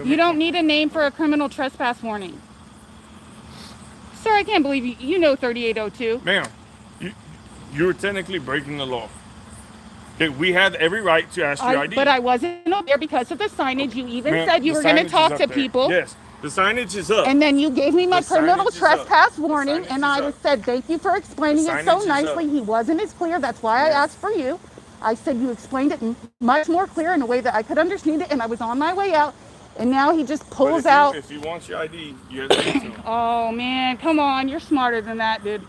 You don't need a name for a criminal trespass warning. Sir, I can't believe you know 3802. Ma'am, you're technically breaking the law. Okay, we have every right to ask your ID. But I wasn't there because of the signage. You even said you the were going to signage is talk up to there. people. Yes, the signage is up. And then you gave me my The criminal signage is up. trespass The warning, signage and is I up. said, thank you for explaining The it so signage is nicely. up. He wasn't as clear. That's why I Yes. asked for you. I said you explained it much more clear in a way that I could understand it, and I was on my way out. And now he just pulls out. If he wants your ID, you have to give it to him. Oh, man, come on. You're smarter than that, dude.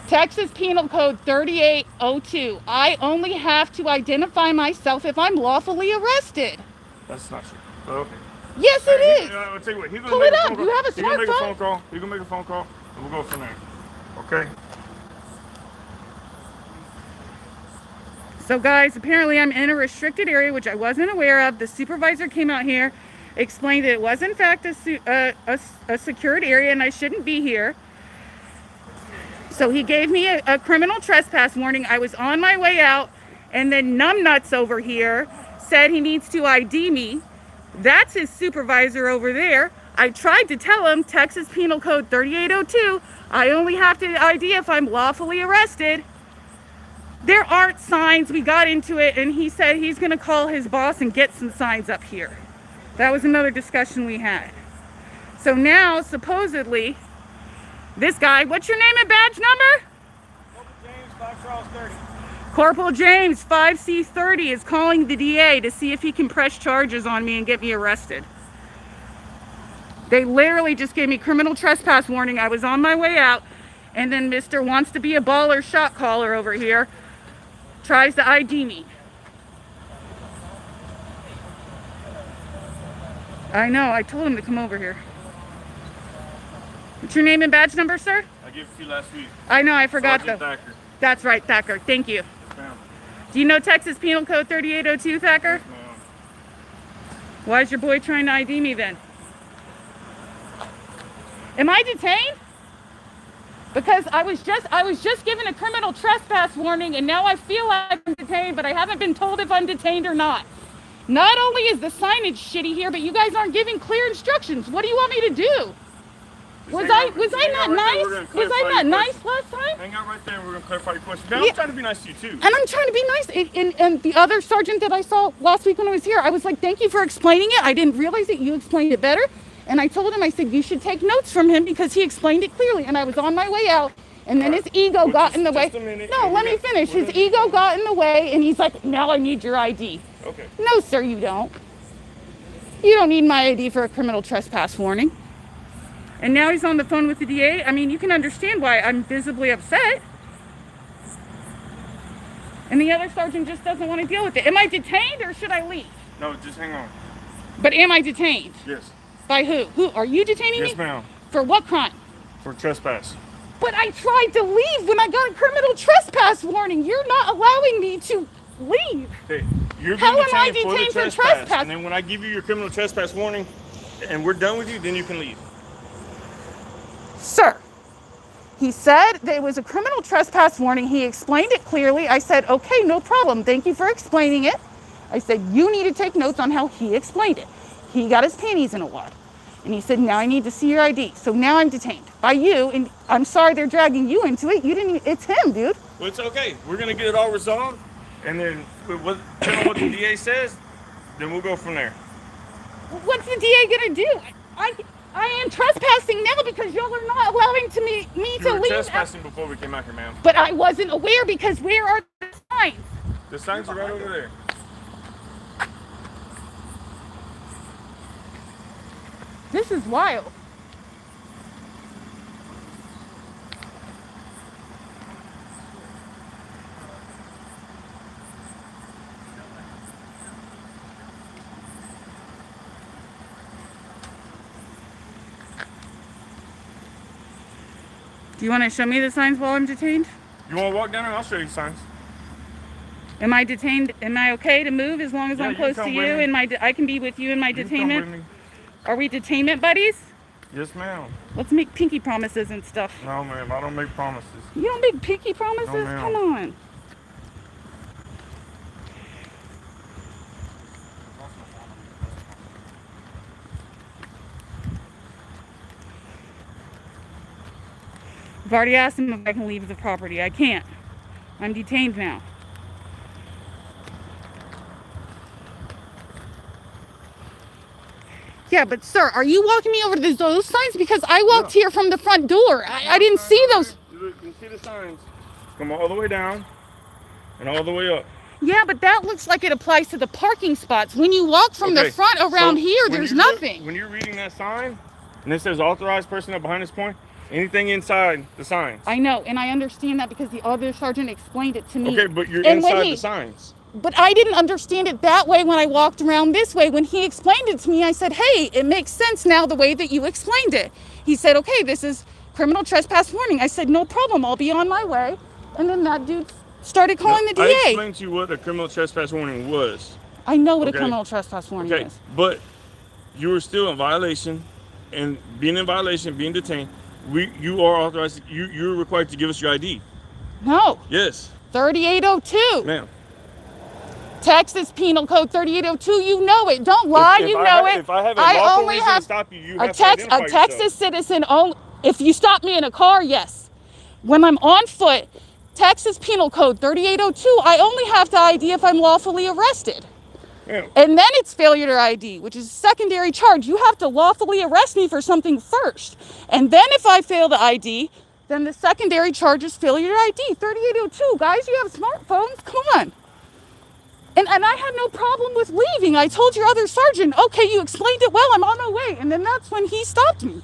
Texas Penal Code 3802. I only have to identify myself if I'm lawfully arrested. That's not true. But okay. Yes, it is. I'll tell you what. He's gonna Pull make it a up. phone call. You have a He's gonna make a smartphone? phone call. He's gonna make a phone call, and we'll go from there. Okay. So guys, apparently I'm in a restricted area, which I wasn't aware of. The supervisor came out here, explained that it was in fact a secured area and I shouldn't be here. So he gave me a criminal trespass warning. I was on my way out, and then numbnuts over here said he needs to ID me. That's his supervisor over there. I tried to tell him Texas Penal Code 3802. I only have to ID if I'm lawfully arrested. There aren't signs. We got into it, and he said he's going to call his boss and get some signs up here. That was another discussion we had. So now, supposedly, this guy, what's your name and badge number? Corporal James, 5 Charles 30. Corporal James, 5C30, is calling the DA to see if he can press charges on me and get me arrested. They literally just gave me criminal trespass warning. I was on my way out, and then Mr. Wants to be a baller shot caller over here tries to ID me. I know, I told him to come over here. What's your name and badge number, sir? I gave it to you last week. I know, I forgot Sergeant though. Thacker. That's right, Thacker. Thank you. Yes, ma'am. Do you know Texas Penal Code 3802, Thacker? Yes, ma'am. Why is your boy trying to ID me then? Am I detained? Because I was just given a criminal trespass warning, and now I feel like I'm detained, but I haven't been told if I'm detained or not. Not only is the signage shitty here, but you guys aren't giving clear instructions. What do you want me to do? Was I not nice? Was I not nice last time? Hang out right there and we're going to clarify your question. Now, Yeah. I'm trying to be nice to you, too. And I'm trying to be nice. And the other sergeant that I saw last week when I was here, I was like, thank you for explaining it. I didn't realize that you explained it better. And I told him, I said, you should take notes from him because he explained it clearly. And I was on my way out. And then his ego got in the way. Just a minute. No, let me finish. His ego got in the way. And he's like, now I need your ID. Okay. No, sir, you don't. You don't need my ID for a criminal trespass warning. And now he's on the phone with the DA. I mean, you can understand why I'm visibly upset. And the other sergeant just doesn't want to deal with it. Am I detained or should I leave? No, just hang on. But am I detained? Yes. By who? Who? Are you detaining me? Yes, ma'am. For what crime? For trespass. But I tried to leave when I got a criminal trespass warning. You're not allowing me to leave. Hey, you're How being am I detained detained for the for trespass? And then when I give you your criminal trespass warning and we're done with you, then you can leave. Sir, he said there was a criminal trespass warning. He explained it clearly. I said, okay, no problem. Thank you for explaining it. I said, you need to take notes on how he explained it. He got his panties in a wad. And he said, now I need to see your ID. So now I'm detained by you. And I'm sorry they're dragging you into it. You didn't, it's him, dude. Well, it's okay. We're going to get it all resolved. And then, depending on what the DA says, then we'll go from there. What's the DA gonna do? I am trespassing now because y'all are not allowing me You to were leave. trespassing before we came out here, ma'am. But I wasn't aware because where are the signs? The signs are right over there. This is wild. Do you want to show me the signs while I'm detained? You want to walk down there? I'll show you signs. Am I detained? Am I okay to move as long as Yeah, I'm you close come to with you me. and I can be with you in my You can come with detainment? me. Are we detainment buddies? Yes, ma'am. Let's make pinky promises and stuff. No, ma'am. I don't make promises. You don't make pinky promises? No, ma'am. Come on. I've already asked him if I can leave the property. I can't. I'm detained now. Yeah, but sir, are you walking me over to those signs? Because I walked here from the front door. I didn't see those. You can see the signs. Come all the way down and all the way up. Yeah, but that looks like it applies to the parking spots. When you walk from the front around here, there's nothing. When you're reading that sign and it says authorized personnel behind this point, anything inside the signs. I know, and I understand that because the other sergeant explained it to me. Okay, but you're And inside the signs. But I didn't understand it that way when I walked around this way. When he explained it to me, I said, hey, it makes sense now the way that you explained it. He said, okay, this is criminal trespass warning. I said, no problem, I'll be on my way. And then that dude started calling the DA. I explained to you what a criminal trespass warning was. I know what a criminal trespass warning is. But you were still in violation, and being in violation, being detained, you are authorized, you're required to give us your ID. No. Yes. 3802. Ma'am. Texas Penal Code 3802. You know it. Don't lie. If you know it. If I have a lawful reason to stop you, you have to identify yourself. A Texas citizen only. If you stop me in a car, yes. When I'm on foot, Texas Penal Code 3802, I only have to ID if I'm lawfully arrested. Yeah. And then it's failure to ID, which is a secondary charge. You have to lawfully arrest me for something first. And then if I fail to ID, then the secondary charge is failure to ID. 3802, guys, you have smartphones. Come on. And I had no problem with leaving. I told your other sergeant, okay, you explained it well, I'm on my way. And then that's when he stopped me.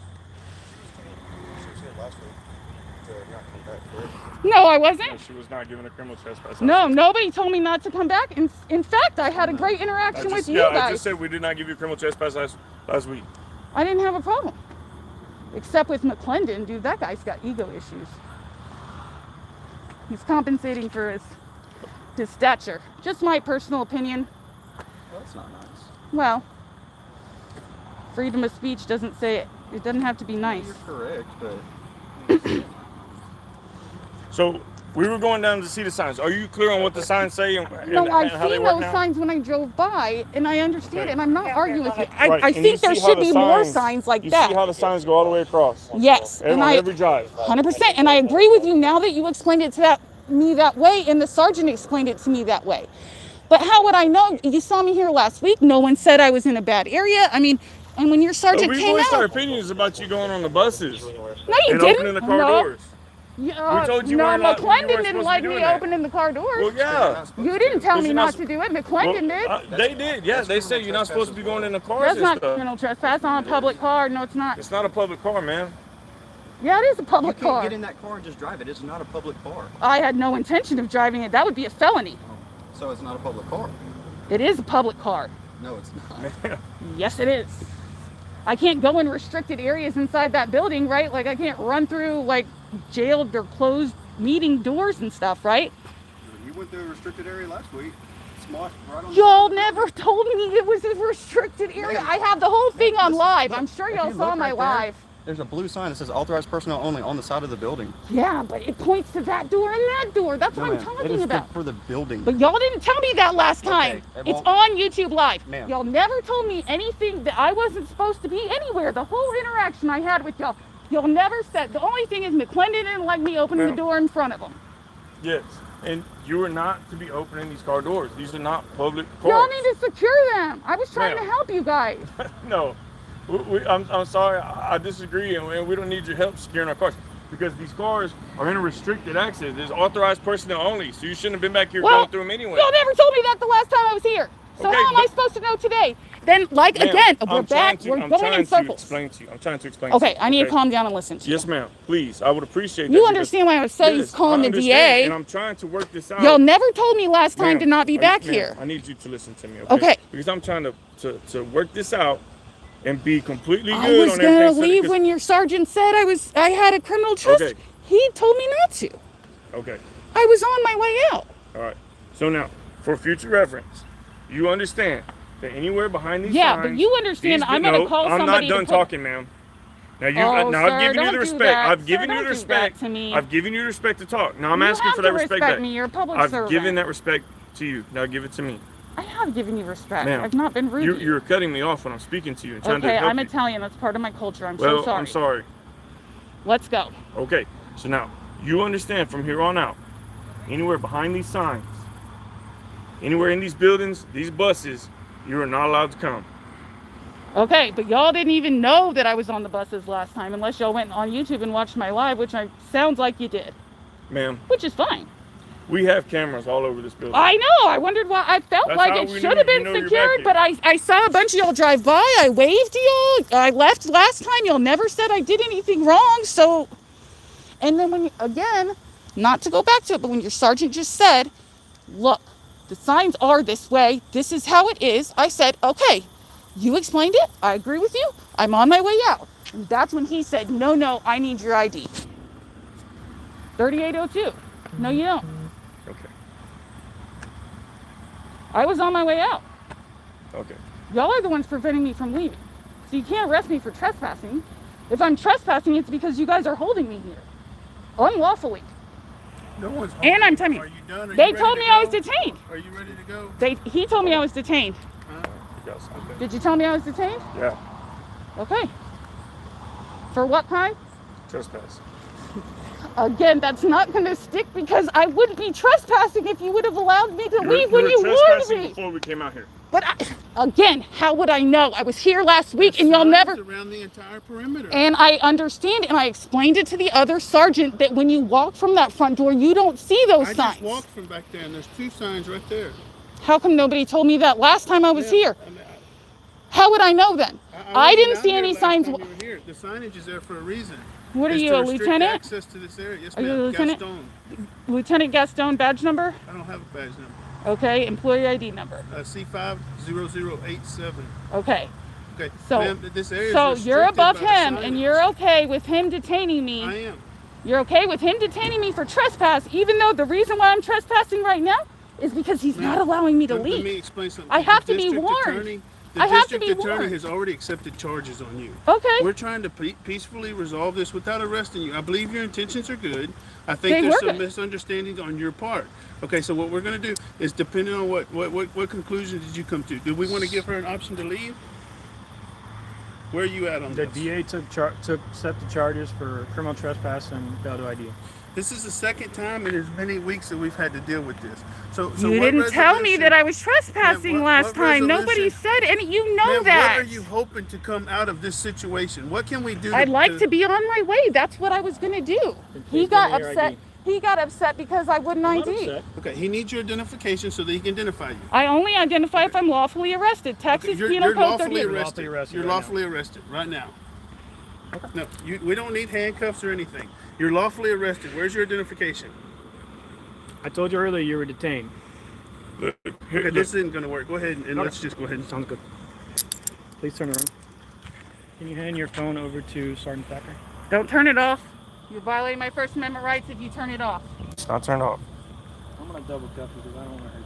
No, I wasn't. She was not given a criminal trespass. No, nobody told me not to come back. In fact, I had a great interaction with you guys. I just said we did not give you a criminal trespass last week. I didn't have a problem. Except with McClendon, dude, that guy's got ego issues. He's compensating for his stature. Just my personal opinion. Well, that's not nice. Well, freedom of speech doesn't say it. It doesn't have to be nice. You're correct, but... So, we were going down to see the signs. Are you clear on what the signs say and No, I've how they seen work those now? signs when I drove by, and I understand it, and I'm not arguing with you. Right, I and you think there see how should the be more signs- signs like You that. see how the signs go all the way across? Yes, On every drive. 100%. And I agree with you now that you explained it to me that way, and the sergeant explained it to me that way. But how would I know? You saw me here last week. No one said I was in a bad area. I mean, and when your sergeant We came voiced our out, opinions about you going on the buses no, you and didn't. opening the car No. doors. Yeah, We told you no, weren't allowed- you weren't McClendon didn't supposed to like be me doing that. opening the car doors. Well, yeah. You didn't tell Because me you're not not to do it. McClendon did. They did. Yeah, they said you're not supposed to be going in the cars That's and not stuff. criminal trespass on a public car. No, it's not. It's not a public car, man. Yeah, it is a You public can't car. get in that car and just drive it. It's not a public car. I had no intention of driving it. That would be a felony. So it's not a public car. It is a public car. No, it's not. Yes, it is. I can't go in restricted areas inside that building, right? Like I can't run through like jailed or closed meeting doors and stuff, right? You went through a restricted area last week. Smosh right on the Y'all side. never told me it was a restricted area. I have the whole thing on live. I'm sure If y'all you saw look my right there, live. There's a blue sign that says authorized personnel only on the side of the building. Yeah, but it points to that door and that door. That's what I'm It talking is about. for the building. But y'all didn't tell me that last time. Okay, It's on YouTube Live. Ma'am. Y'all never told me anything that I wasn't supposed to be anywhere. The whole interaction I had with y'all never said. The only thing is McClendon didn't like me opening the Ma'am. door in front of him. Yes. And you are not to be opening these car doors. These are not public cars. Y'all need to secure them. I was trying Ma'am. to help you guys. No. I'm sorry. I disagree, and we don't need your help securing our cars because these cars are in a restricted access. There's authorized personnel only, so you shouldn't have been back here Well, going through them anyway. Y'all never told me that the last time I was here. So Okay, how am I but- supposed to know today? Then, like, Ma'am, again, we're I'm trying back. to- We're I'm going trying in to circles. explain to you. I'm trying to explain Okay, to you. I need to calm down and listen to you. Yes, ma'am. Please, I would appreciate that. You because- understand why I said he's Yes, calling I the understand, DA. And I'm trying to work this out. Y'all never told me last time Ma'am, to not be back ma'am, here. I need you to listen to me, Okay. Because I'm trying to work this out and be completely good I was on gonna everything. so- leave because- when your sergeant said I had a criminal trust. Okay. He told me not to. Okay. I was on my way out. All right. So now, for future reference, you understand that anywhere behind these Yeah, signs, but you understand these- I'm gonna no, call I'm somebody not to done put- talking, ma'am. Now you, Oh, now sir, I've given you don't the do respect. that. I've Sir, given you don't the do respect. that to me. I've given you the respect to talk. Now I'm You asking have for that to respect respect back. me. You're a public I've servant. given that respect to you. Now give it to me. I have given you respect. Ma'am, I've not been rude to you. You're cutting me off when I'm speaking to you and trying to Okay, help I'm you. Italian. That's part of my culture. I'm Well, so sorry. I'm sorry. Let's go. Okay. So now, you understand from here on out, anywhere behind these signs, anywhere in these buildings, these buses, you are not allowed to come. Okay, but y'all didn't even know that I was on the buses last time unless y'all went on YouTube and watched my live, which sounds like you did, Ma'am, which is fine. we have cameras all over this building. I know. I wondered why. I felt That's like how it we should knew- have you been know you're secured, back but I saw a bunch of y'all drive by. I waved to y'all. I left last time. Y'all never said I did anything wrong. So, and then again, not to go back to it, but when your sergeant just said, look, the signs are this way. This is how it is. I said, okay, you explained it. I agree with you. I'm on my way out. And that's when he said, no, I need your ID. 3802. No, you don't. Okay. I was on my way out. Okay. Y'all are the ones preventing me from leaving. So you can't arrest me for trespassing. If I'm trespassing, it's because you guys are holding me here. Unlawfully. No one's home. And I'm telling you, Are you done? Are they you ready told to me I was go? detained. Are you ready to go? He told me I was detained. You got something? Did you tell me I was detained? Yeah. Okay. For what crime? Trespass. Again, that's not going to stick because I wouldn't be trespassing if you would have allowed me to leave when were you warned trespassing me. before we came out here. But again, how would I know? I was here last week and y'all Signs never... around the entire perimeter. And I understand, and I explained it to the other sergeant that when you walk from that front door, you don't see those I signs. just walked from back there, and there's 2 signs right there. How come nobody told me that last time I was Yeah, here? I mean, How would I know then? I wasn't didn't out see here any last signs. time you were here. The signage is there for a reason. What are It's you, to a restrict lieutenant? access to this area. Yes, Are you a ma'am. lieutenant? Gaston. Lieutenant Gaston badge number? I don't have a badge number. Okay, employee ID number. C50087. Okay, Okay. So- Ma'am, this area is so you're restricted above by the him and signage. you're okay with him detaining me. I am. You're okay with him detaining me for trespass, even though the reason why I'm trespassing right now is because he's not allowing me to Let me leave. explain something. I have The to be district warned. attorney- I have to The be district attorney warned. has already accepted charges on you. Okay. We're trying to peacefully resolve this without arresting you. I believe your intentions are good. I think They there's were some good. misunderstandings on your part. Okay, so what we're going to do is, depending on what conclusion did you come to? Do we want to give her an option to leave? Where are you at on The this? DA set the charges for criminal trespass and failure to ID. This is the second time in as many weeks that we've had to deal with this. So You what didn't tell me resolution- that I was trespassing Ma'am, last what time. Nobody resolution- said any. You know Ma'am, that. what are you hoping to come out of this situation? What can we do? I'd like to be on my way. That's what I was gonna do. Then He please got give me your upset. ID. He got upset because I wouldn't I'm not ID. upset. Okay, he needs your identification so that he can identify you. I only identify if I'm lawfully arrested. Texas Okay, Penal Code lawfully 38. arrested. arrested You're right now. lawfully arrested right now. No, we don't need handcuffs or anything. You're lawfully arrested. Where's your identification? I told you earlier you were detained. Look, here, Okay, look. this isn't going to work. Go ahead and Okay. let's just go ahead and Sounds good. Please turn around. Can you hand your phone over to Sergeant Thacker? Don't turn it off. You're violating my First Amendment rights if you turn it off. It's not turned off. I'm gonna double cuff you because I don't want to hurt you.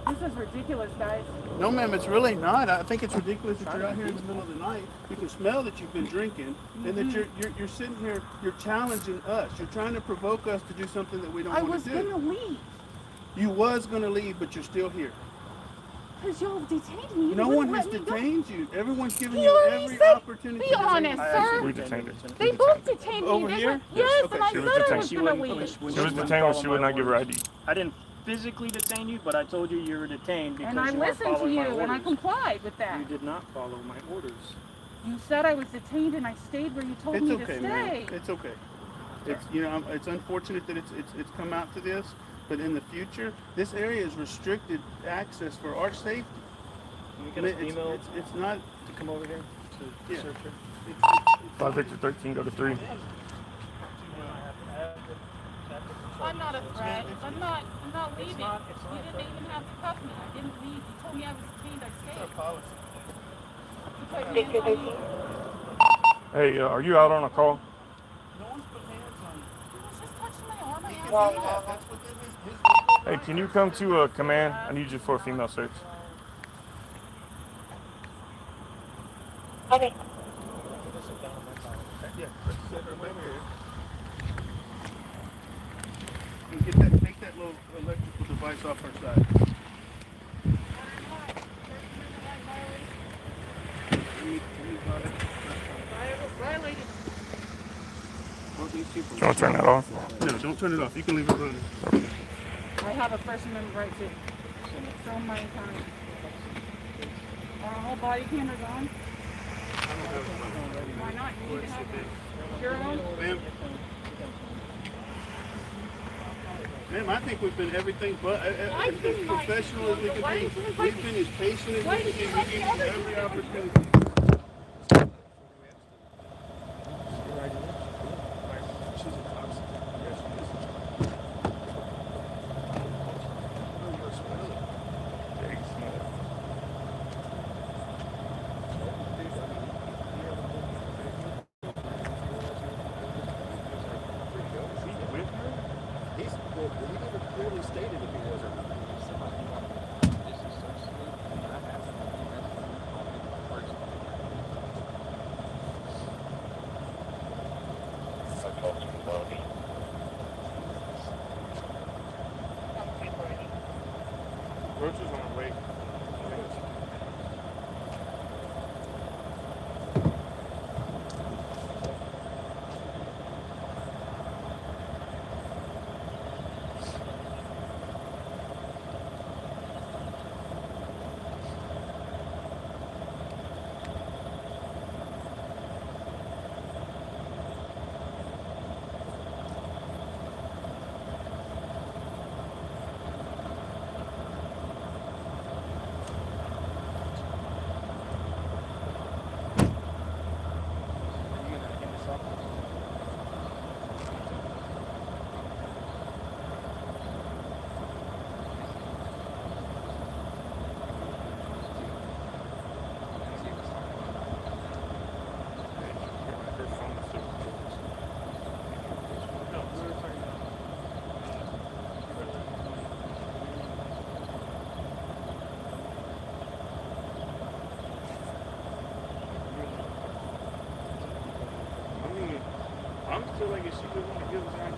This is ridiculous, guys. No, ma'am, it's really not. I think it's ridiculous that you're out here in the middle of the night. You can smell that you've been drinking, and that you're sitting here. You're challenging us. You're trying to provoke us to do something that we don't I want was to do. gonna leave You was gonna leave, but you're still here. because y'all detained me. You No wouldn't one has let me go. detained you. Everyone's giving He you already every said- opportunity. be to say honest, no. sir. We detained her. They both detained me. Over They here? were- Yes, Okay, and I she was said I detained. was She gonna wouldn't leave. push- She was wouldn't detained when follow she my would not give her orders. ID. I didn't physically detain you, but I told you you were detained because And I you weren't listened to following you, my and I orders. complied with that. You did not follow my orders. You said I was detained, and I stayed where you told It's me okay, to man. stay. It's okay. It's it's unfortunate that it's come out to this, but in the future, this area is restricted access for our safety. Can we I get mean, an email it's not. to come over here to Yeah. search her? It's 5 Victor 13, go to 3. I'm not a threat. I'm not leaving. You didn't even have to cuff me. I didn't leave. You told me I was detained. I stayed. You put hands on me. Hey, are you out on a call? No one's put hands on you. He was just touching my arm. I asked Well, him. that's within his Hey, can you come to command? I need you for a female search. Okay. Yeah, let's set her back here. And take that little electrical device off her side. Can you violate? Violated. these people. You want to turn that off? No, don't turn it off. You can leave it running. I have a First Amendment right to film my time. Are all body cameras on? Why not? You need to have your own. Ma'am, I think we've been everything but as professional as we can be. We've been as patient as we can be. We give you every opportunity. Roach is on the way. I'm still like, if she just want to give us an idea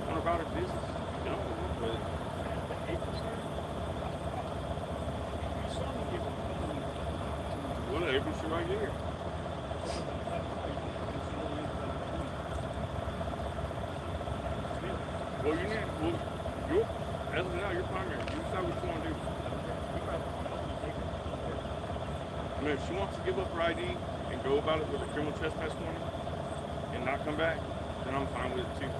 on about her business, you know, but well, April, she right here. Well, you need, well, you're, as of now, you're primary. You decide what you want to do. I mean, if she wants to give up her ID and go about it with a criminal trespass warning, and not come back, then I'm fine with it too.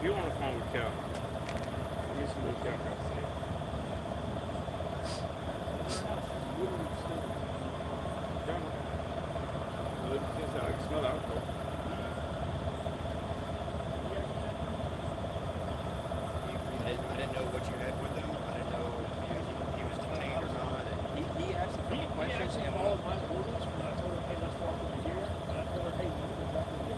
You on the phone with Cal? Let me see what Cal got to say. I can smell alcohol. I didn't know what you had with him. I didn't know if he was detained or not. He asked a few questions and all of my orders. And I told her, hey, let's walk over here. And I told her, hey, you can walk over here.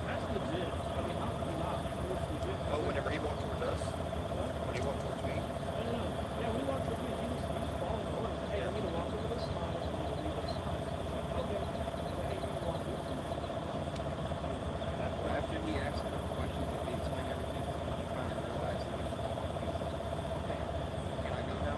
That's legit. I mean, how can you not? It's legit. Oh, whenever he walked towards us? When he walked towards me? No. Yeah, we walked towards me. He was following orders. Hey, I need to walk over this line. I need to leave this line. Okay. Hey, you can walk over this line. After he asked him the questions, did he explain everything? He finally realized that he was okay. Can I go now?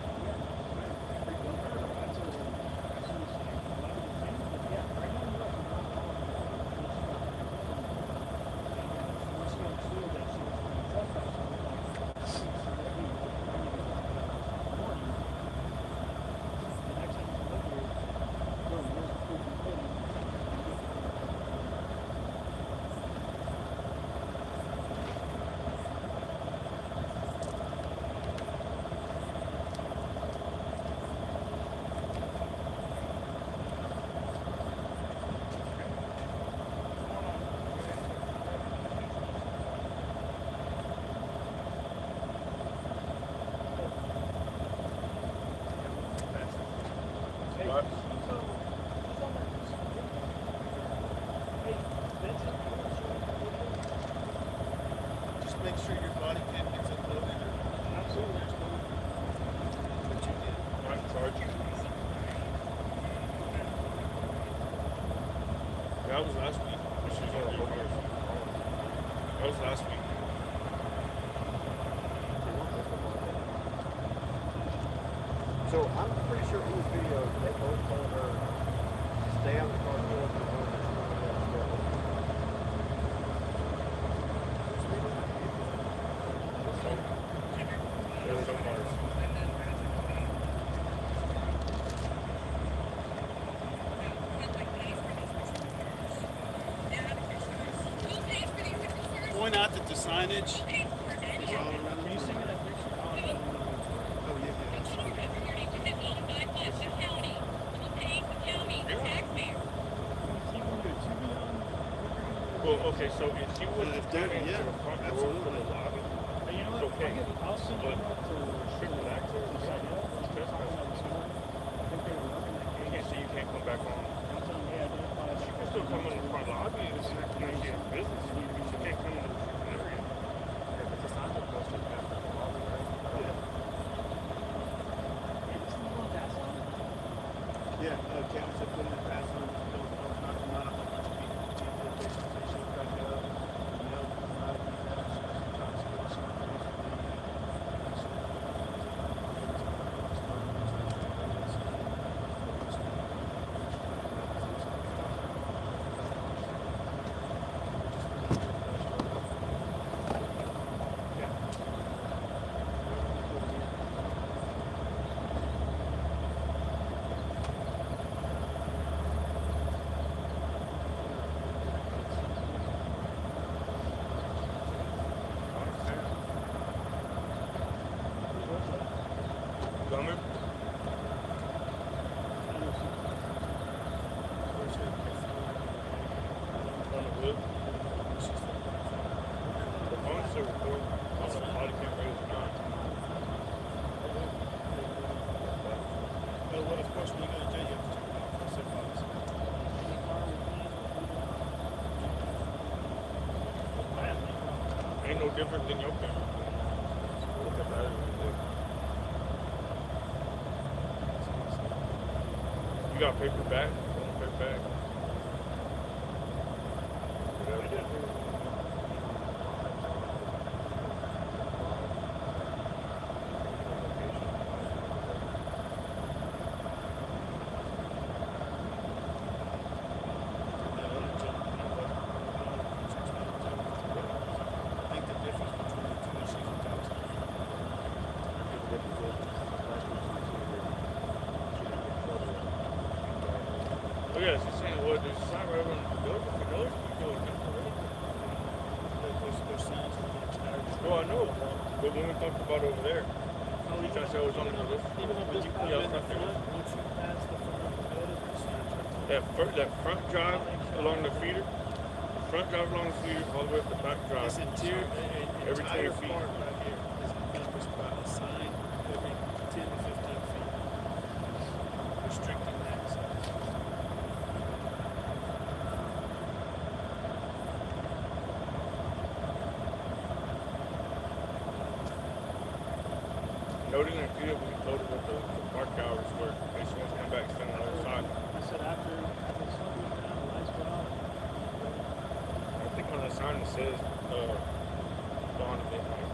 Just make sure your body cam gets uploaded. Absolutely. But you did. I'm sorry. That was last week. She was on the road. That was last week. So I'm pretty sure it was videoed. They both told her stay on the car door. There's so much. Point out that the signage is all around the Sing it at Oh, yeah, Well, okay, so if she was If to they're- come into yeah, the front door absolutely. from the lobby, Hey, you know what? Okay. I'll send you but out to restricted access, is that trespass? I think they were working that You can't say you can't come back on. I'll tell them they identified She can still come in the front lobby and it's not communicating business. She can't come in the restricted area. But the signs are posted after the lobby, right? Yeah, cameras are put in the bathroom. Don't knock them out. A whole bunch of people. Take locations. They show back up. You know, Coming? On the hood. The phone's still recording. I don't know if body camera is or not. well, what of course when you go to jail, you have to turn it off. That's their policy. Ain't no different than your camera. Look at that right there. You got paper bag? Paper bag. I think the difference between the two is she's intoxicated. Oh yeah, she's saying, well, there's a sign right on the building. For those people, There's signs for the entire. no, I know. But when we talked about over there, you trying to say I was on the list? Even if it's Yeah, in the front there. front, once you pass the front of the building, there's signs right there. That front drive along the feeder, front drive along the feeder, all the way up the back drive. This interior, Every 20 entire feet. part right here is encompassed by a sign every 10 to 15 feet restricting access. Noted in the field, we told her what the park hours were. In case she wants to come back, stand on the other side. I said after the sun went down, the lights went off. I think on the sign it says, dawn at midnight.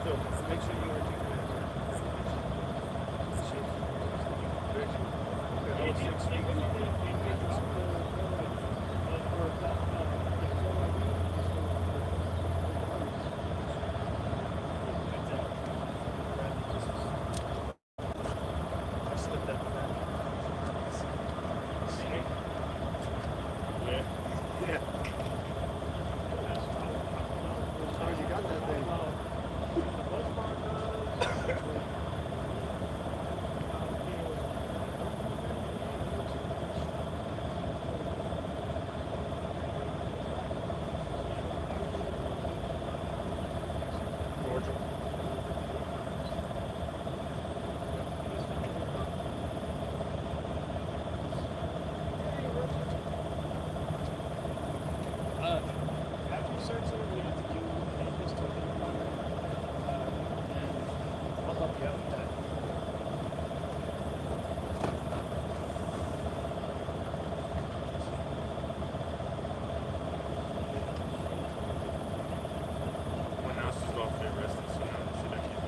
So make sure you articulate it. All 6 feet. I slipped that back. Yeah. Yeah. As long as you got that thing. Georgia. After you search it, we have to do a just token requirement. And I'll help you out with that. One house is off there resting, so now should I keep it?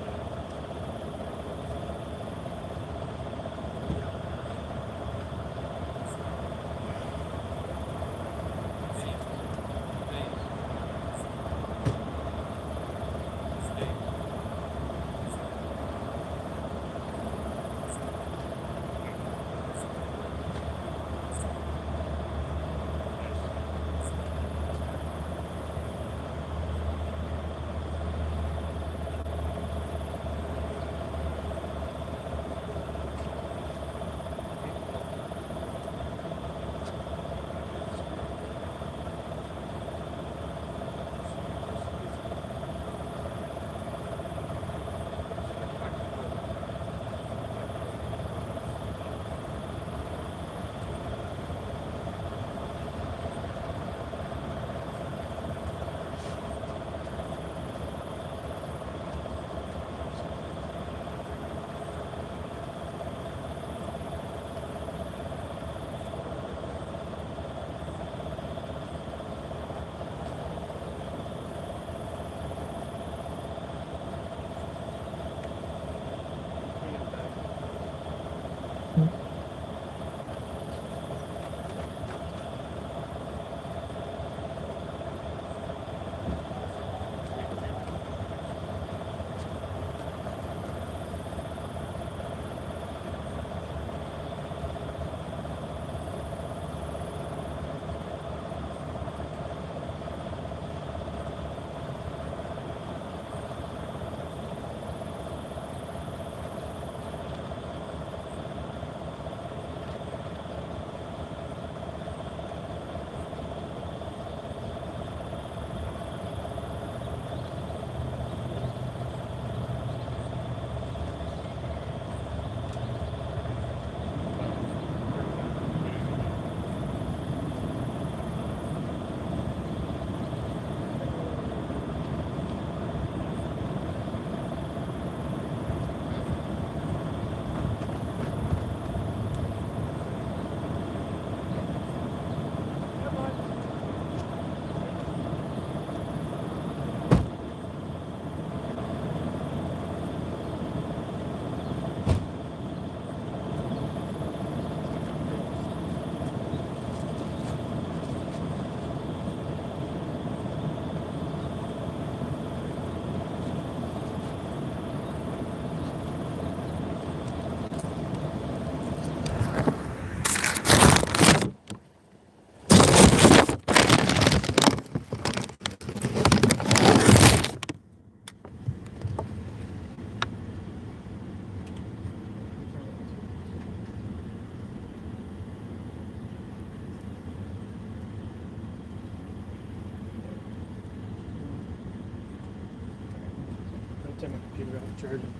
I'll take my computer out of charging.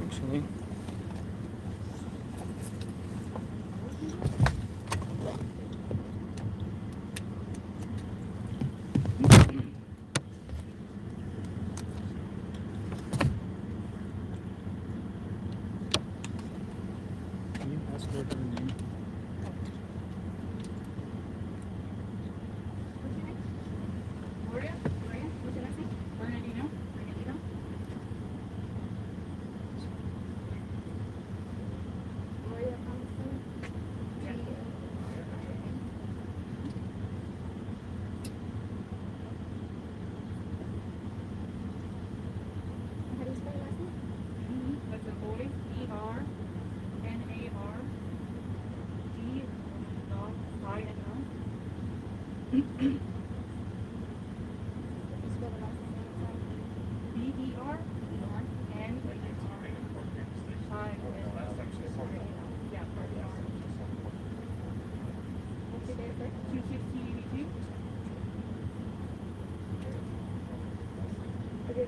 Actually. Can you ask her her name? Gloria? Gloria? What's your last name? Bernardino? Bernardino?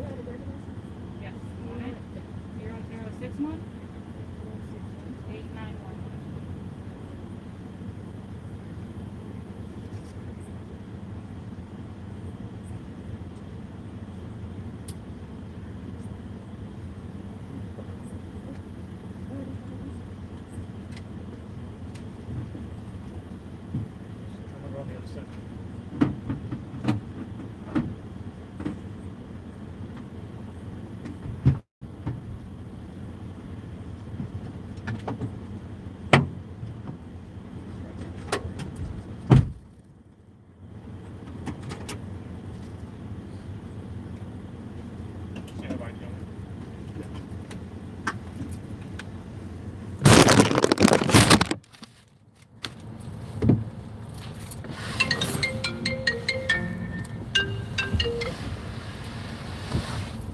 Yes. 0061 891. I'm gonna go on the other side. You have ID on it?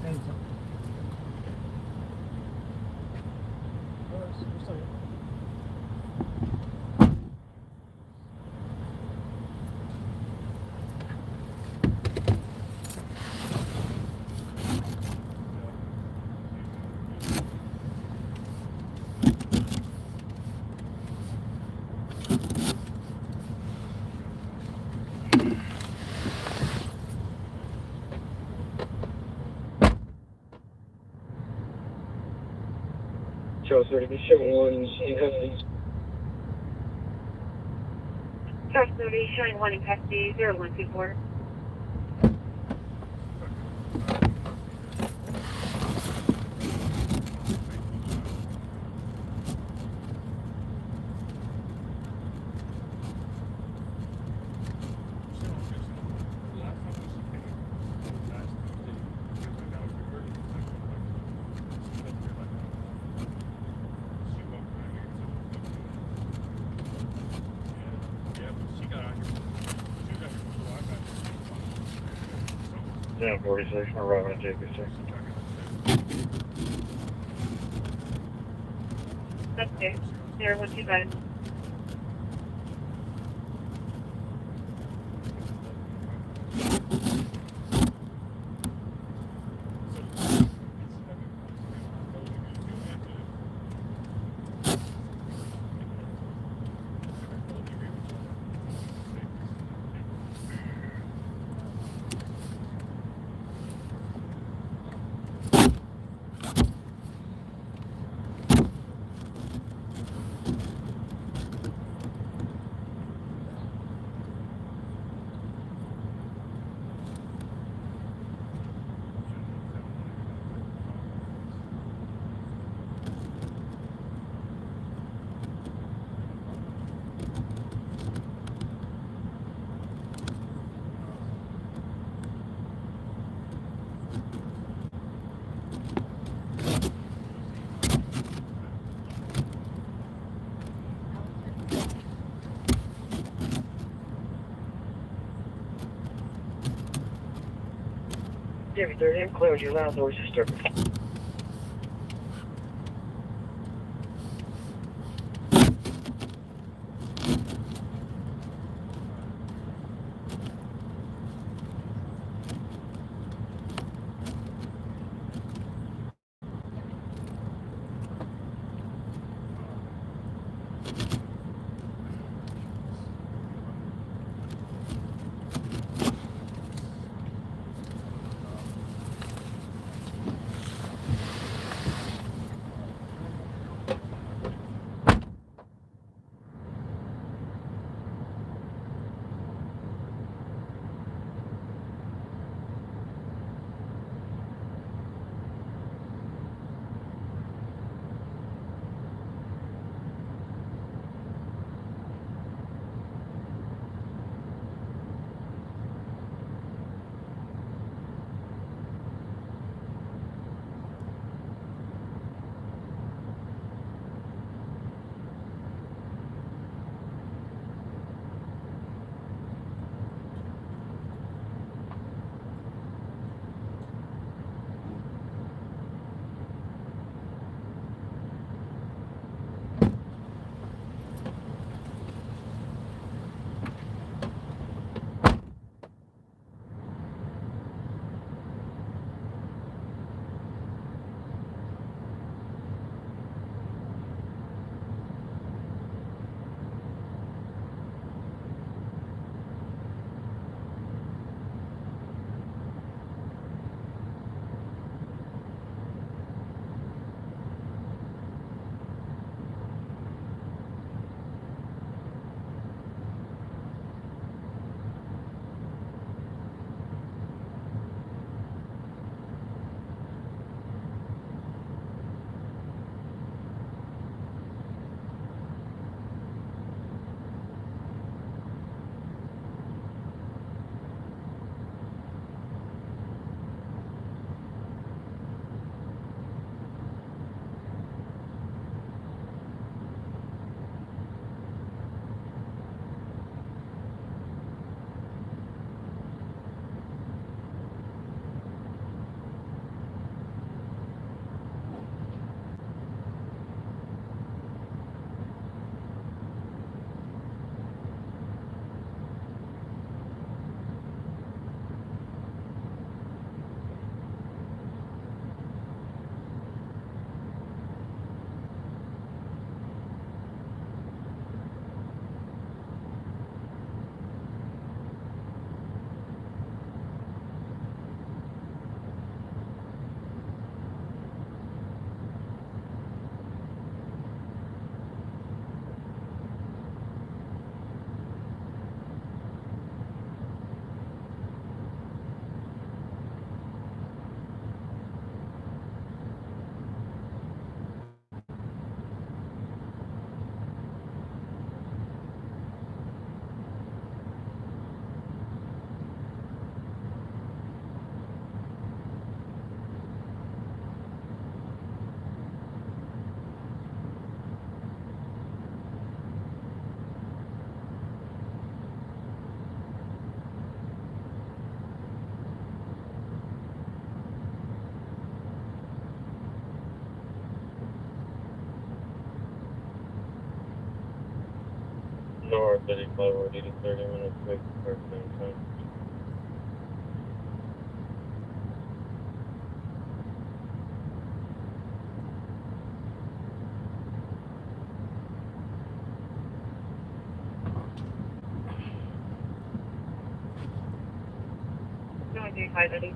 Hands up. Oh, we're still here. Charles 30, showing 1 in custody. Charles 30, showing 1 in custody, 0124. Down 46, I'm arriving at JPC. That's good. 0125. David 30, I'm clear with your loud noise disturbance. 4:35 or 30 minutes quick for same time. No, I do 5:30.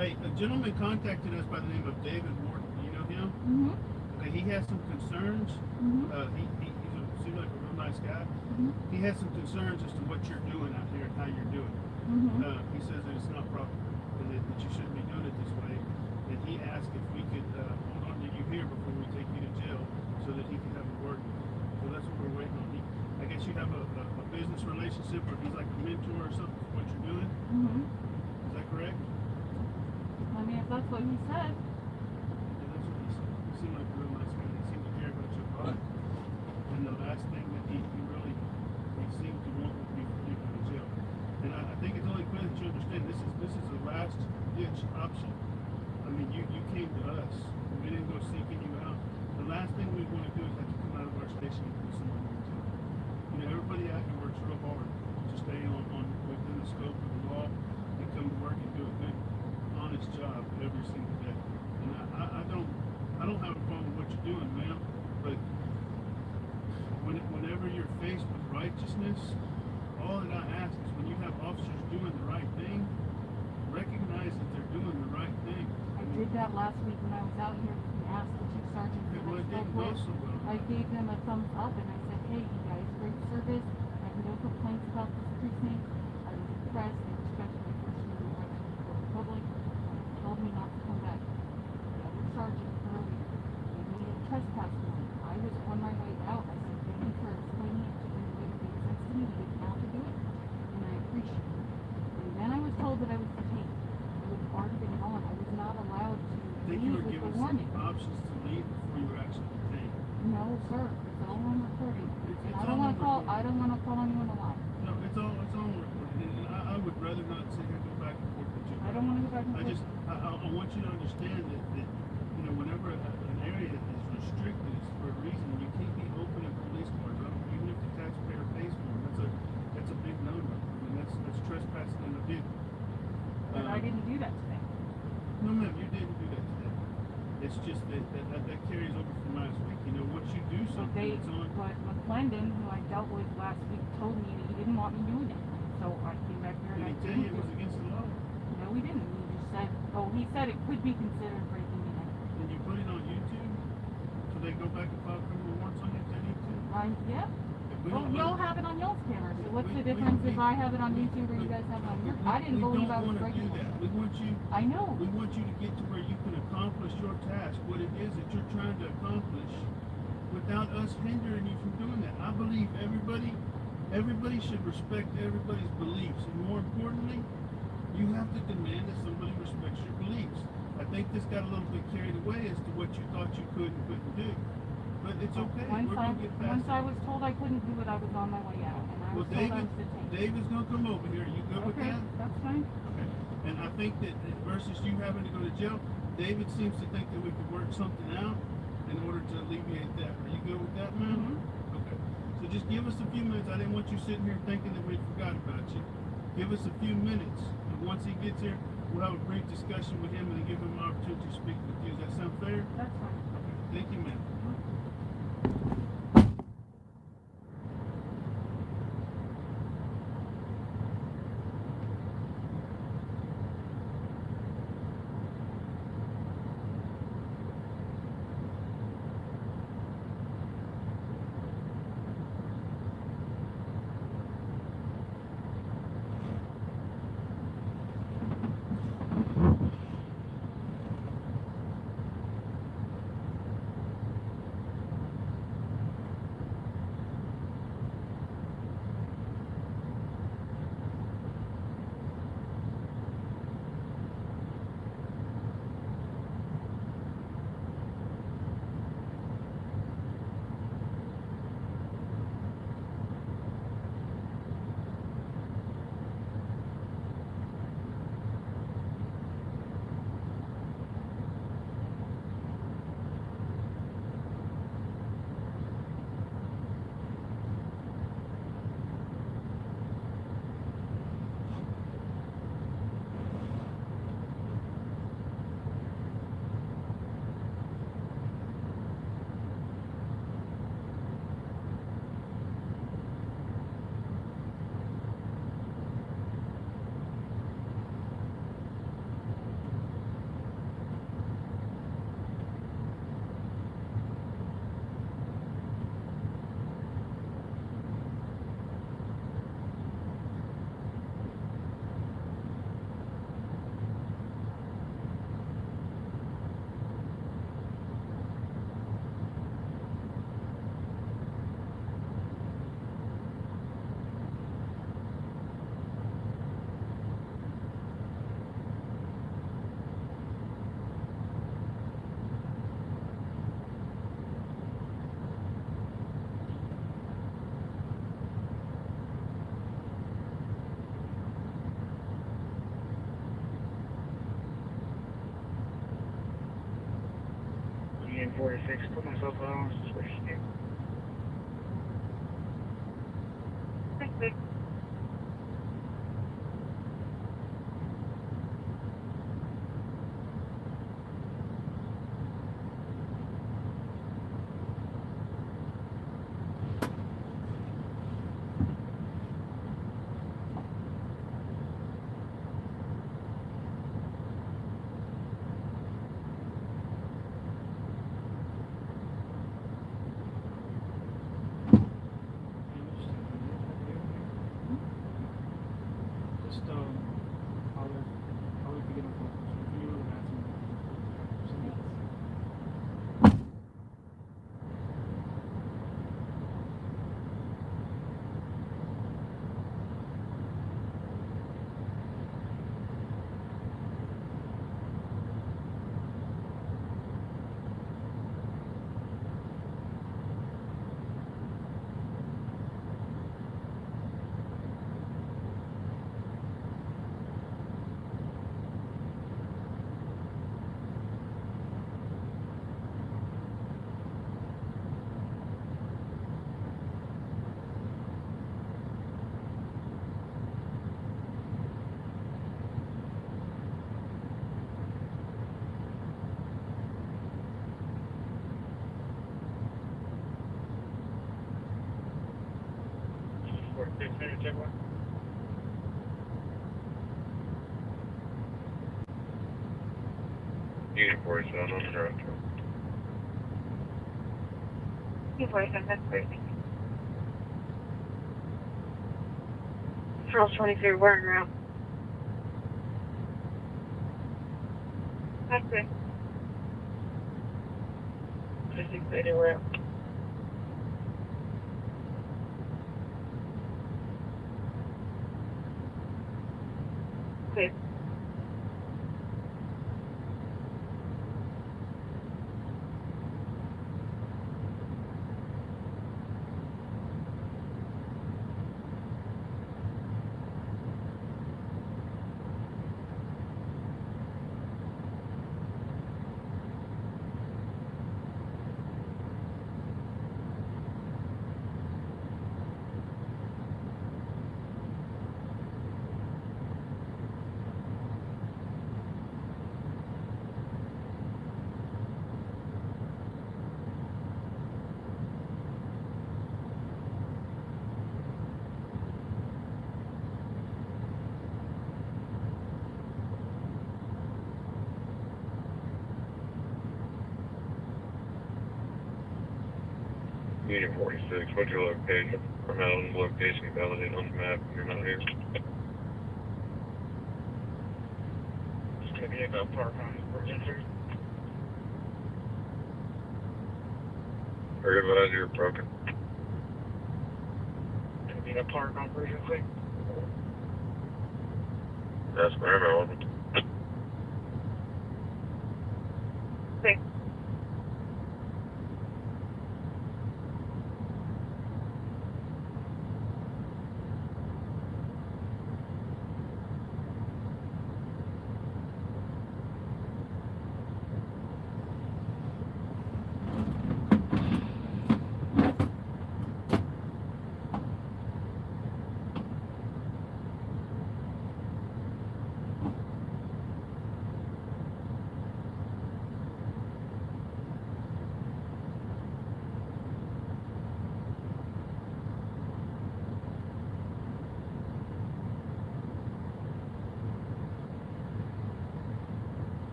Hey, a gentleman contacted us by the name of David Ward. Do you know him? Mm-hmm. Okay, he has some concerns. Mm-hmm. Seems like a real nice guy. Mm-hmm. He has some concerns as to what you're doing out here and how you're doing it. Mm-hmm. He says that it's not proper and that you shouldn't be doing it this way. And he asked if we could hold on to you here before we take you to jail so that he can have a word with you. So that's what we're waiting on. I guess you have a business relationship, or he's like a mentor or something for what you're doing. Mm-hmm. Is that correct? I mean, if that's what he said. Yeah, that's what he said. He seemed like a real nice man. He seemed to care about your product. And the last thing that he seemed to want would be for you to go to jail. And I think it's only clear that you understand this is a last ditch option. I mean, you came to us. We didn't go seeking you out. The last thing we want to do is have to come out of our station and do someone new too. You know, everybody out here works real hard to stay on within the scope of the law and come to work and do a good, honest job every single day. And I don't have a problem with what you're doing, ma'am, but whenever you're faced with righteousness, all that I ask is when you have officers doing the right thing, recognize that they're doing the right thing. I did that last week when I was out here and asked the two sergeants that Well, I it spoke didn't go with. so well. I gave them a thumbs up and I said, hey, you guys, great service. I have no complaints about this precinct. I was impressed. They respected my first election for the public. They told me not to come back. The other sergeant earlier gave me a trespass warning. I was on my way out. I said, thank you for explaining it to me the way it made sense to me. You didn't have to do it. And I appreciate it. And then I was told that I was detained. I was already been gone. I was not allowed to I think you leave were with given the warning. some options to leave before you were actually detained. No, sir. It's all on recording. It's And I all don't want on to call. recording. I don't want to call anyone a liar. No, it's all recorded. And I would rather not sit here and go back and forth with you. I don't want to go back and I forth. just, I want you to understand that you know, whenever an area is restricted, it's for a reason. You can't be opening police cars up, even if the taxpayer pays for them. That's a big no-no. I mean, that's trespassing in a vehicle. But I didn't do that today. No, ma'am, you didn't do that today. It's just that carries over from last week. You know, once you do But something, they, it's on. but McClendon, who I dealt with last week, told me that he didn't want me doing it. So I came back here and Did I he tell didn't you it do was it. against the law? No, he didn't. He just said, oh, he said it could be considered breaking and entering. And you put it on YouTube, so they go back and file criminal warrants on you if they need to. Yeah. If we Well, don't you'll let- have it on y'all's camera. So what's we- the difference we- if I have it on YouTube or you guys have it on yours? I didn't believe I was breaking We don't want to do it. that. We want you. I know. We want you to get to where you can accomplish your task, what it is that you're trying to accomplish, without us hindering you from doing that. I believe everybody should respect everybody's beliefs, and more importantly, you have to demand that somebody respects your beliefs. I think this got a little bit carried away as to what you thought you could and couldn't do, but it's okay. We're gonna get past Once I was told I couldn't do it, I was on my way out, and I Well, was told I was detained. David's gonna come over here. Are you good with Okay, that? that's fine. Okay. And I think that versus you having to go to jail, David seems to think that we could work something out in order to alleviate that. Are you good with that, ma'am? Mm-hmm. Okay. So just give us a few minutes. I didn't want you sitting here thinking that we forgot about you. Give us a few minutes. And once he gets here, we'll have a brief discussion with him and then give him an opportunity to speak with you. Does that sound fair? That's fine. Okay. Thank you, ma'am. 46. Put myself out on switch here. Thanks. Just I'll be getting a phone call. So if you know the answer, Unit 47 on the road. 247, that's great. Charles 23, we're en route. That's good. 5680, we're out. Good. Unit 46, what's your location? I'm out on the location validated on the map. You're not here. It's gonna be about park on Virginia. Or advise you're broken. Gonna be a park on Virginia. That's where I'm at. Thanks.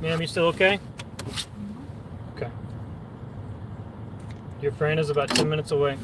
Ma'am, you still okay? Okay. Your friend is about 10 minutes away.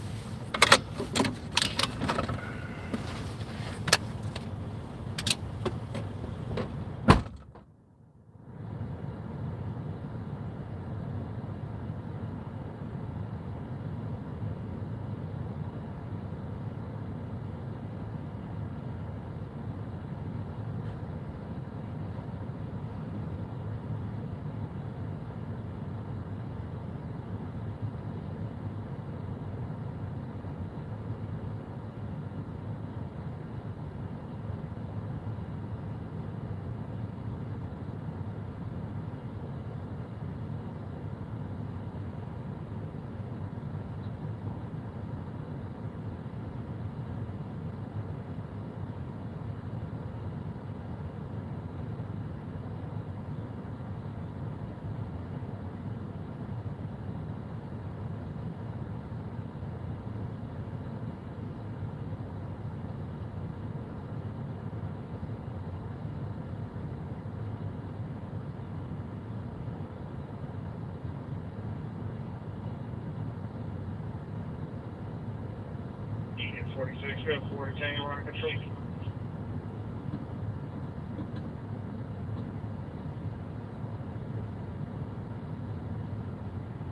Unit 46, we have 40 Tango under control.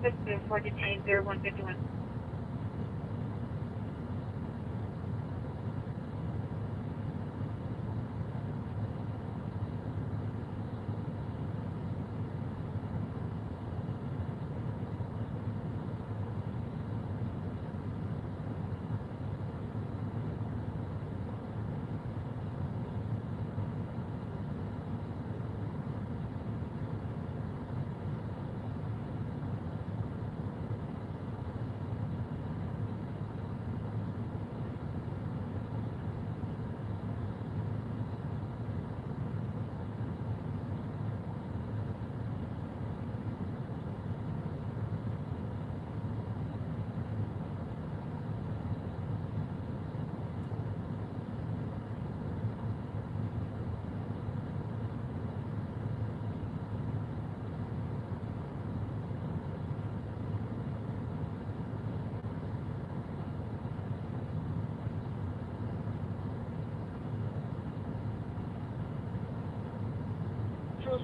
That's 490151.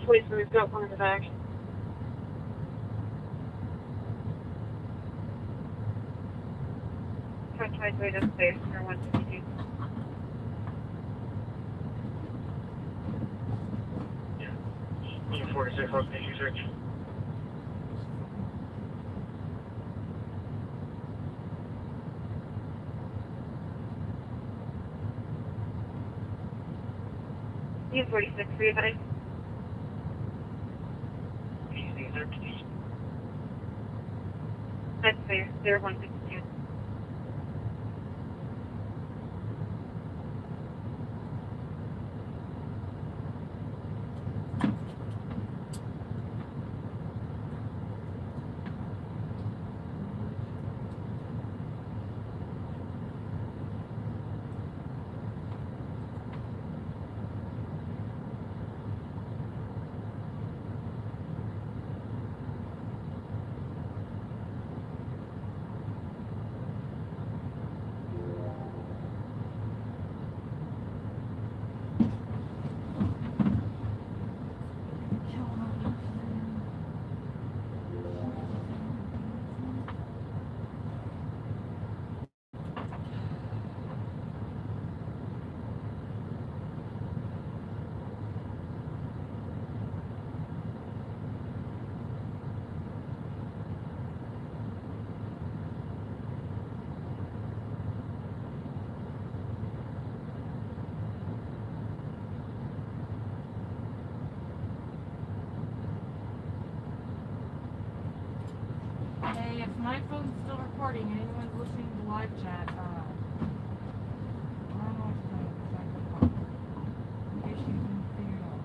Police, we've got one in the back. Try twice way upstairs for 152. Yeah. Unit 46, location research. Unit 46, readvise. That's fair. 0152. phone's still recording and anyone's listening to live chat, I don't know what to tell you. It's not gonna work. In case you can figure it out.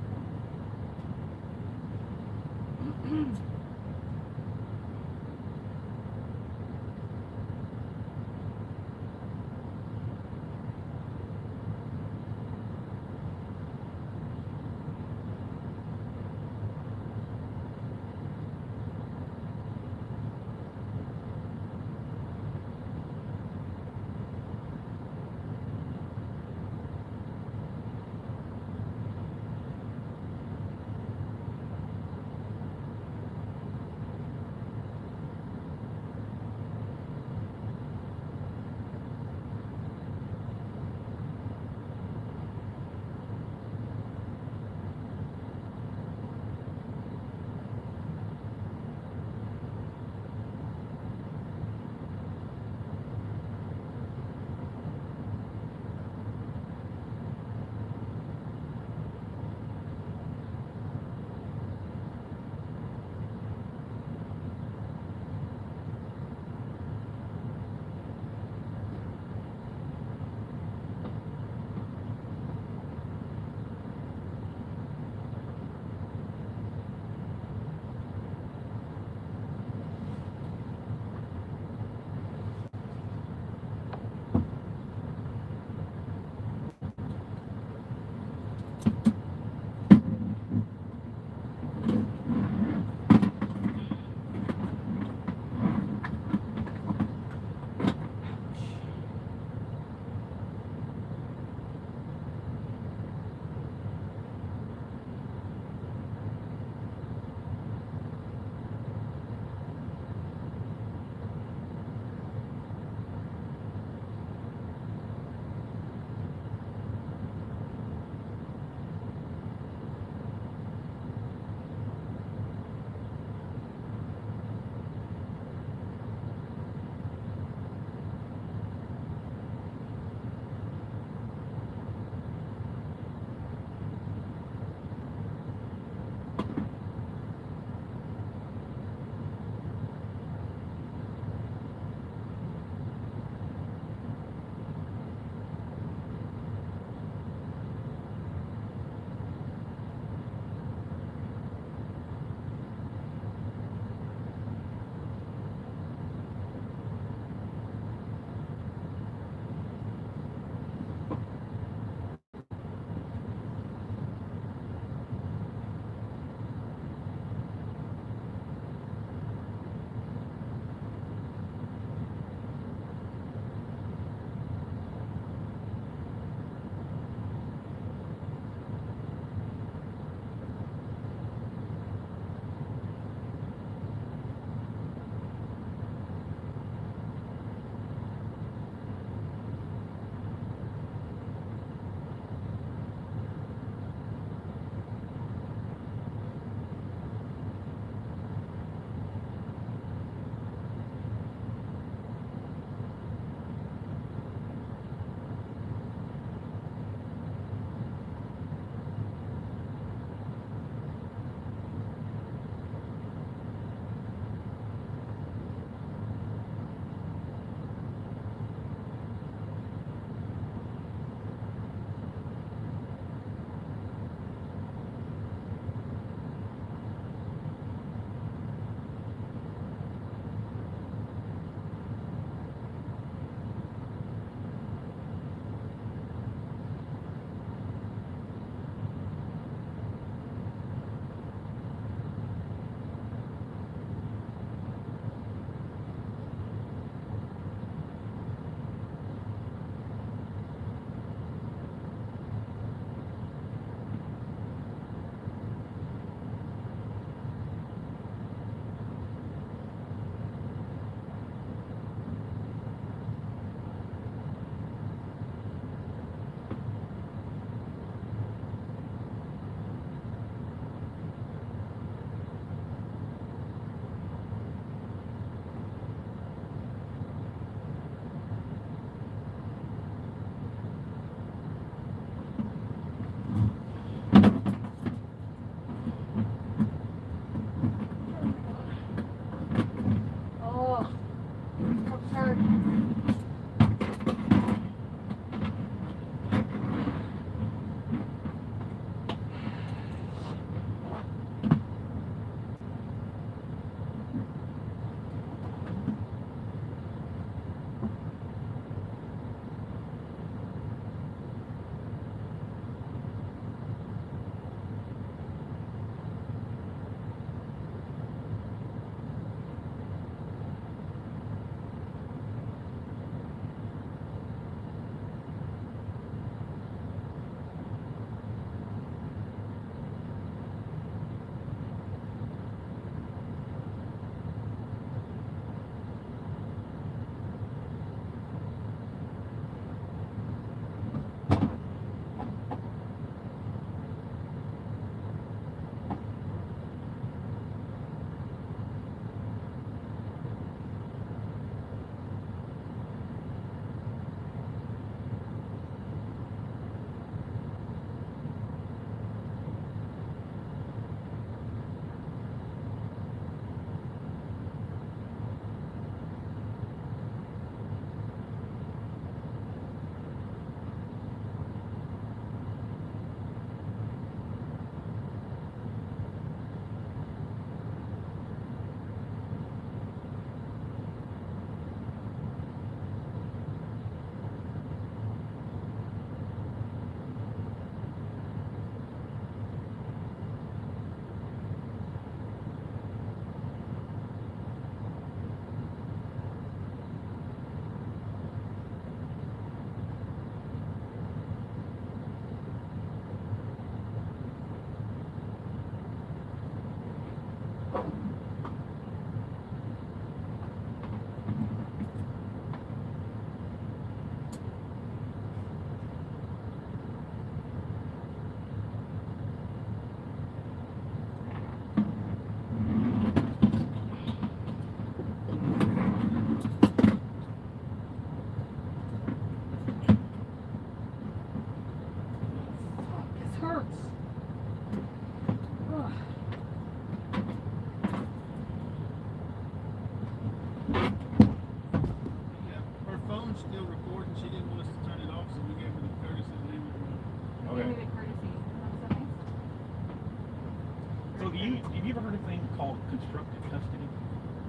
called constructive custody?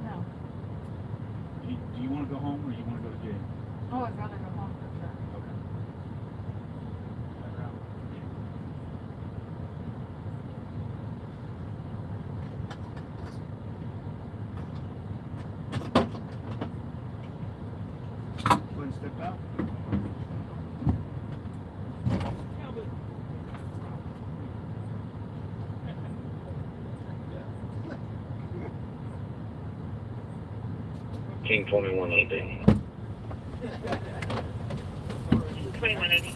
No. Do you want to go home or you want to go to jail? Oh, I'd rather go home for sure. Okay. Go ahead and step out. King 2180. 2180.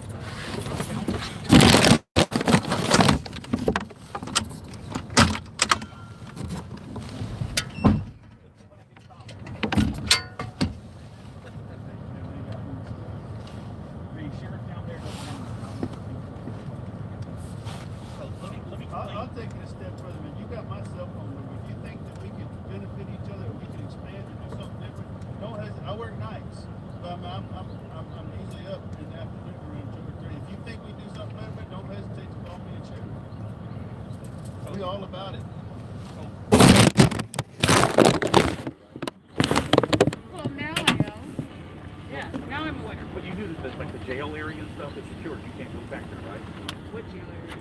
I'll take it a step further, man. You got my cell phone number. If you think that we can benefit each other, or we can expand and do something different, don't hesitate. I work nights, but I'm easily up in the afternoon around 2 or 3. If you think we do something better, don't hesitate to call me and share. We all about it. Well, now I know. Yeah, now I'm aware. But you knew that like the jail area and stuff is secured. You can't go back there, right? What jail area?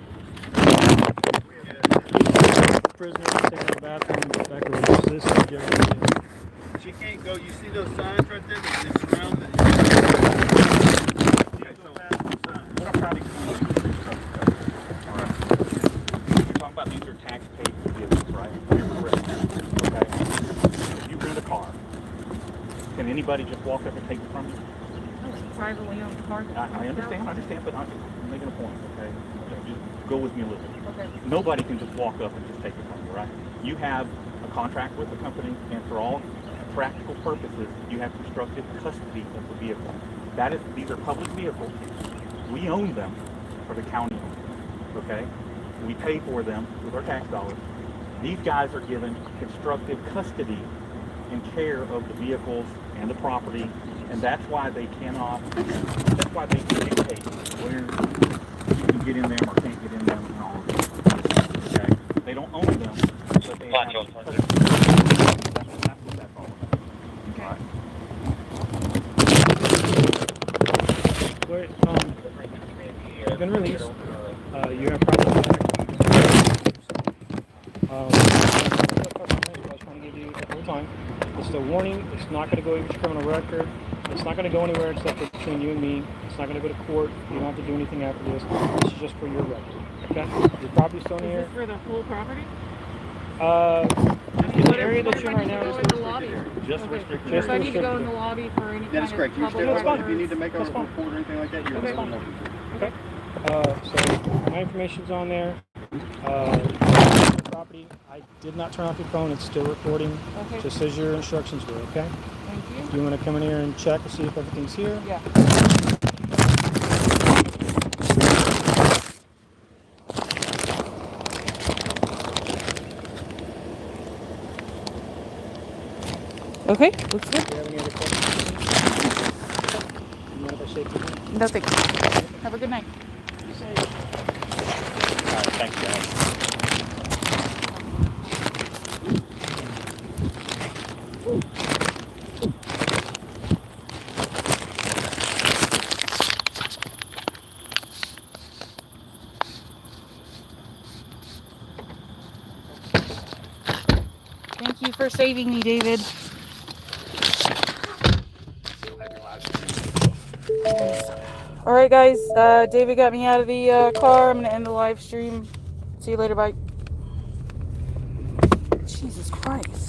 Prisoner taking the bathroom back over this is jail. She can't go. You see those signs right there that surround the. What I'm trying to explain is, all right. You're talking about these are tax-paid vehicles, right? You're correct. Okay. If you rent a car, can anybody just walk up and take it from you? Privately owned car. I understand, but I'm making a point, okay? Just go with me a little bit. Okay. Nobody can just walk up and just take it from you, right? You have a contract with the company, and for all practical purposes, you have constructive custody of the vehicle. These are public vehicles. We own them, or the county owns them, okay? We pay for them with our tax dollars. These guys are given constructive custody and care of the vehicles and the property, and that's why they dictate where you can get in them or can't get in them and all of this. Okay? They don't own them, but they have custody. That's what that's all about. Okay. All right. Wait, you've been released. You have property back. I was trying to give you the whole time. It's the warning. It's not going to go with your criminal record. It's not going to go anywhere except for between you and me. It's not going to go to court. You don't have to do anything after this. This is just for your record. Okay? Your property's still in Is here. this for the whole property? The area that you're in right now is the lobby. Just Okay. restricted Just If I area. need to go in the lobby for any That is kind correct. of You're public still That's fine. if you need to make a That's fine. report or anything like that, you're Okay. still welcome to. Okay. So my information's on there. Property. I did not turn off your phone. It's still recording. Okay. Just as your instructions were. Okay. Thank you. Do you want to come in here and check and see if everything's here? Yeah. Okay, looks good. Do you have any other questions? You mind if I shake your hand? No, thank you. Have a good night. All right, thanks, guys. Thank you for saving me, David. All right, guys. David got me out of the car. I'm going to end the live stream. See you later. Bye. Jesus Christ.